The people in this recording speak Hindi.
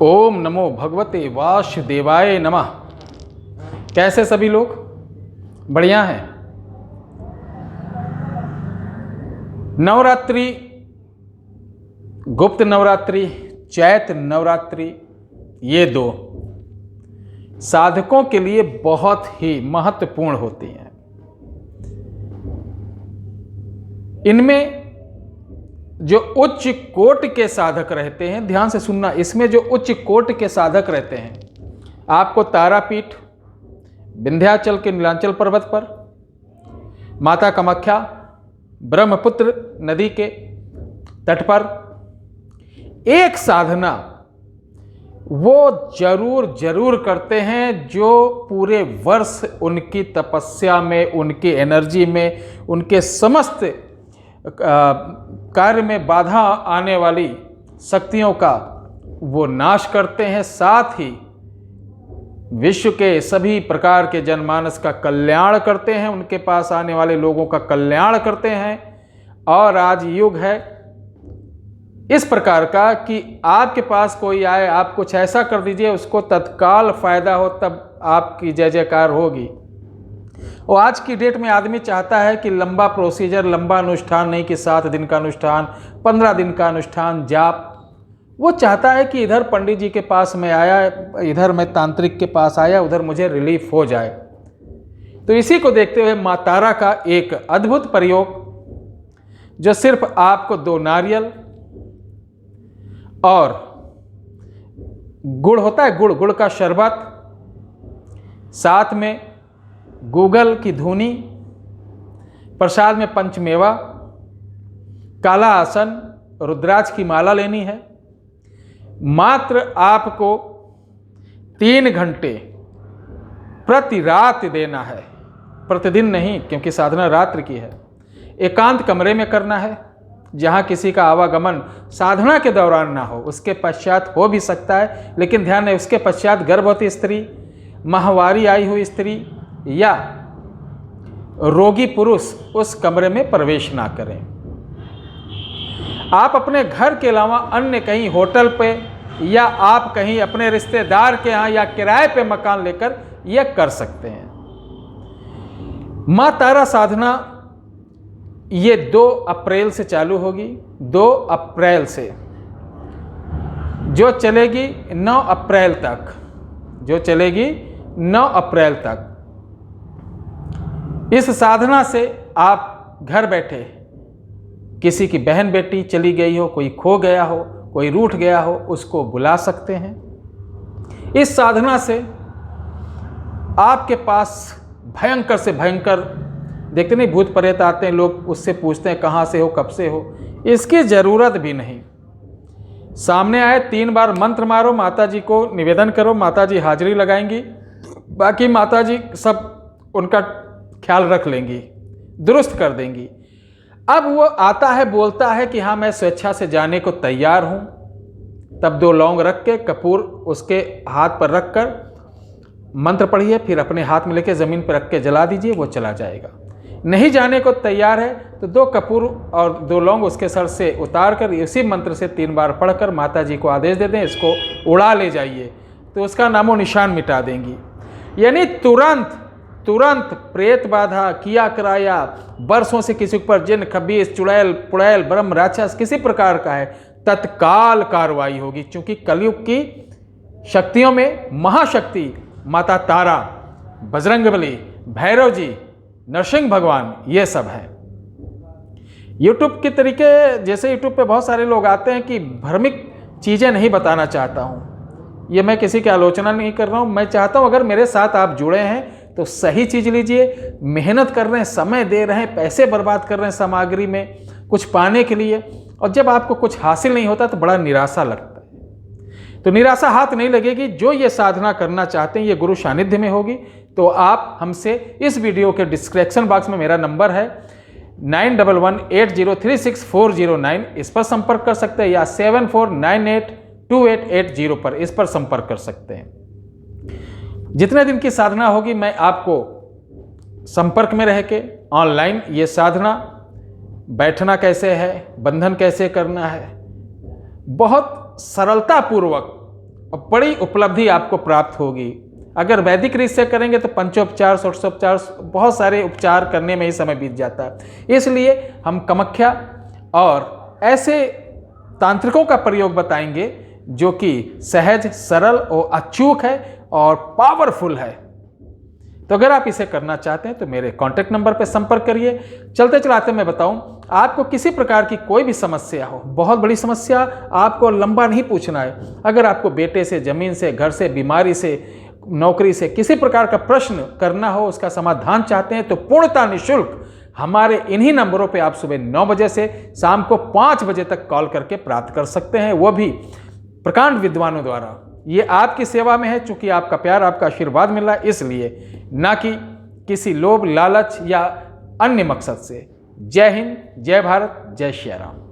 ओम नमो भगवते वासुदेवाय नमः। कैसे सभी लोग? बढ़िया हैं। नवरात्रि, गुप्त नवरात्रि, चैत्र नवरात्रि, ये दो साधकों के लिए बहुत ही महत्वपूर्ण होती हैं। इनमें जो उच्च कोटि के साधक रहते हैं, ध्यान से सुनना, इसमें जो उच्च कोटि के साधक रहते हैं, आपको तारापीठ, विंध्याचल के नीलांचल पर्वत पर, माता कामाख्या, ब्रह्मपुत्र नदी के तट पर एक साधना वो जरूर करते हैं जो पूरे वर्ष उनकी तपस्या में, उनकी एनर्जी में, उनके समस्त कार्य में बाधा आने वाली शक्तियों का वो नाश करते हैं। साथ ही विश्व के सभी प्रकार के जनमानस का कल्याण करते हैं, उनके पास आने वाले लोगों का कल्याण करते हैं। और आज युग है इस प्रकार का कि आपके पास कोई आए, आप कुछ ऐसा कर दीजिए उसको तत्काल फायदा हो, तब आपकी जय जयकार होगी। और आज की डेट में आदमी चाहता है कि लंबा प्रोसीजर, लंबा अनुष्ठान, नहीं कि 7 दिन का अनुष्ठान, 15 दिन का अनुष्ठान, जाप। वो चाहता है कि इधर पंडित जी के पास मैं आया, इधर मैं तांत्रिक के पास आया, उधर मुझे रिलीफ हो जाए। तो इसी को देखते हुए माँ तारा का एक अद्भुत प्रयोग, जो सिर्फ आपको 2 नारियल और गुड़ होता है, गुड़ का शरबत, साथ में गूगल की धूनी, प्रसाद में पंचमेवा, काला आसन, रुद्राक्ष की माला लेनी है। मात्र आपको 3 घंटे प्रति रात देना है, प्रतिदिन नहीं, क्योंकि साधना रात्रि की है। एकांत कमरे में करना है, जहाँ किसी का आवागमन साधना के दौरान ना हो। उसके पश्चात हो भी सकता है, लेकिन ध्यान है उसके पश्चात गर्भवती स्त्री, माहवारी आई हुई स्त्री या रोगी पुरुष उस कमरे में प्रवेश ना करें। आप अपने घर के अलावा अन्य कहीं होटल पे या आप कहीं अपने रिश्तेदार के यहाँ या किराए पे मकान लेकर यह कर सकते हैं। माँ तारा साधना ये 2 अप्रैल से चालू होगी, 2 अप्रैल से जो चलेगी 9 अप्रैल तक, जो चलेगी 9 अप्रैल तक। इस साधना से आप घर बैठे किसी की बहन बेटी चली गई हो, कोई खो गया हो, कोई रूठ गया हो, उसको बुला सकते हैं। इस साधना से आपके पास भयंकर से भयंकर, देखते नहीं भूत प्रेत आते हैं, लोग उससे पूछते हैं कहाँ से हो, कब से हो। इसकी ज़रूरत भी नहीं। सामने आए 3 बार मंत्र मारो, माता जी को निवेदन करो, माता जी हाजिरी लगाएंगी, बाकी माता जी सब उनका ख्याल रख लेंगी, दुरुस्त कर देंगी। अब वो आता है, बोलता है कि हाँ मैं स्वेच्छा से जाने को तैयार हूँ, तब 2 लौंग रख के, कपूर उसके हाथ पर रख कर मंत्र पढ़िए, फिर अपने हाथ में लेके ज़मीन पर रख के जला दीजिए, वो चला जाएगा। नहीं जाने को तैयार है तो 2 कपूर और 2 लौंग उसके सर से उतार कर इसी मंत्र से 3 बार पढ़कर माता जी को आदेश दे दें, इसको उड़ा ले जाइए, तो उसका नामो निशान मिटा देंगी। यानी तुरंत प्रेत बाधा किया कराया, बरसों से किसी पर जिन, खबीस, चुड़ैल, पुड़ैल, ब्रह्म, राक्षस किसी प्रकार का है, तत्काल कार्रवाई होगी। क्योंकि कलयुग की शक्तियों में महाशक्ति माता तारा, बजरंगबली, भैरव जी, नरसिंह भगवान, ये सब हैं। यूट्यूब के तरीके, जैसे यूट्यूब पे बहुत सारे लोग आते हैं कि भ्रमिक चीज़ें नहीं बताना चाहता हूँ, ये मैं किसी की आलोचना नहीं कर रहा हूँ। मैं चाहता हूँ अगर मेरे साथ आप जुड़े हैं तो सही चीज़ लीजिए। मेहनत कर रहे हैं, समय दे रहे हैं, पैसे बर्बाद कर रहे हैं सामग्री में कुछ पाने के लिए, और जब आपको कुछ हासिल नहीं होता तो बड़ा निराशा लगता है। तो निराशा हाथ नहीं लगेगी। जो ये साधना करना चाहते हैं, ये गुरु सानिध्य में होगी, तो आप हमसे इस वीडियो के डिस्क्रिप्शन बॉक्स में मेरा नंबर है 9118036409, इस पर संपर्क कर सकते हैं, या 74982880 पर, इस पर संपर्क कर सकते हैं। जितने दिन की साधना होगी मैं आपको संपर्क में रह के ऑनलाइन ये साधना, बैठना कैसे है, बंधन कैसे करना है, बहुत सरलता पूर्वक बड़ी उपलब्धि आपको प्राप्त होगी। अगर वैदिक रीत से करेंगे तो पंचोपचार, षोडशोपचार, बहुत सारे उपचार करने में ही समय बीत जाता है। इसलिए हम कामाख्या और ऐसे तांत्रिकों का प्रयोग बताएंगे जो कि सहज, सरल और अचूक है और पावरफुल है। तो अगर आप इसे करना चाहते हैं तो मेरे कॉन्टैक्ट नंबर पर संपर्क करिए। चलते चलाते मैं बताऊं, आपको किसी प्रकार की कोई भी समस्या हो, बहुत बड़ी समस्या, आपको लंबा नहीं पूछना है। अगर आपको बेटे से, जमीन से, घर से, बीमारी से, नौकरी से किसी प्रकार का प्रश्न करना हो, उसका समाधान चाहते हैं तो पूर्णतः निःशुल्क हमारे इन्हीं नंबरों पे आप सुबह 9 बजे से शाम को 5 बजे तक कॉल करके प्राप्त कर सकते हैं, वो भी प्रकांड विद्वानों द्वारा। ये आपकी सेवा में है, चूंकि आपका प्यार, आपका आशीर्वाद मिल रहा है, इसलिए, ना कि किसी लोभ, लालच या अन्य मकसद से। जय हिंद, जय भारत, जय श्री राम।